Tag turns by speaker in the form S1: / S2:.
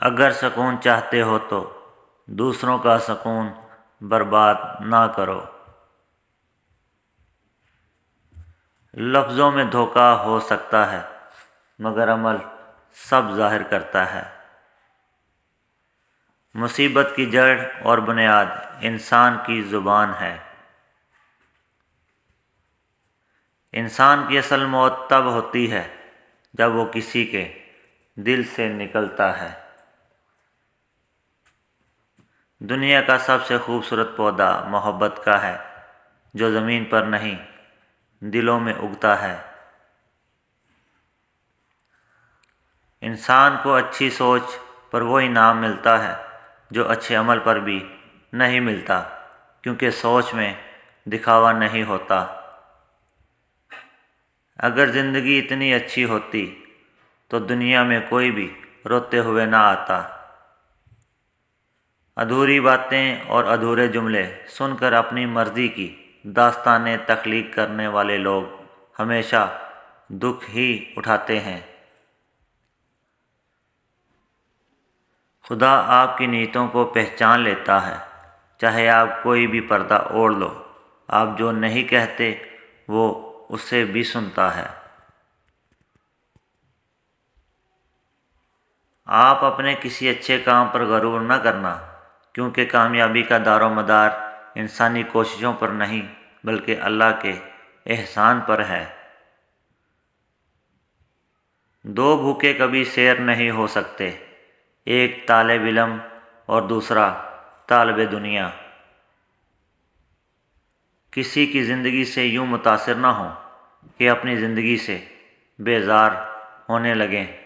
S1: اگر سکون چاہتے ہو تو دوسروں کا سکون برباد نہ کرو۔ لفظوں میں دھوکہ ہو سکتا ہے مگر عمل سب ظاہر کرتا ہے۔ مصیبت کی جڑ اور بنیاد انسان کی زبان ہے۔ انسان کی اصل موت تب ہوتی ہے جب وہ کسی کے دل سے نکلتا ہے۔ دنیا کا سب سے خوبصورت پودا محبت کا ہے، جو زمین پر نہیں دلوں میں اگتا ہے۔ انسان کو اچھی سوچ پر وہ انعام ملتا ہے جو اچھے عمل پر بھی نہیں ملتا، کیونکہ سوچ میں دکھاوا نہیں ہوتا۔ اگر زندگی اتنی اچھی ہوتی تو دنیا میں کوئی بھی روتے ہوئے نہ آتا۔ ادھوری باتیں اور ادھورے جملے سن کر اپنی مرضی کی داستانیں تخلیق کرنے والے لوگ ہمیشہ دکھ ہی اٹھاتے ہیں۔ خدا آپ کی نیتوں کو پہچان لیتا ہے، چاہے آپ کوئی بھی پردہ اوڑھ لو، آپ جو نہیں کہتے وہ اسے بھی سنتا ہے۔ آپ اپنے کسی اچھے کام پر غرور نہ کرنا، کیونکہ کامیابی کا دار و مدار انسانی کوششوں پر نہیں بلکہ اللہ کے احسان پر ہے۔ دو بھوکے کبھی سیر نہیں ہو سکتے، ایک طالب علم اور دوسرا طالب دنیا۔ کسی کی زندگی سے یوں متاثر نہ ہوں کہ اپنی زندگی سے بیزار ہونے لگیں۔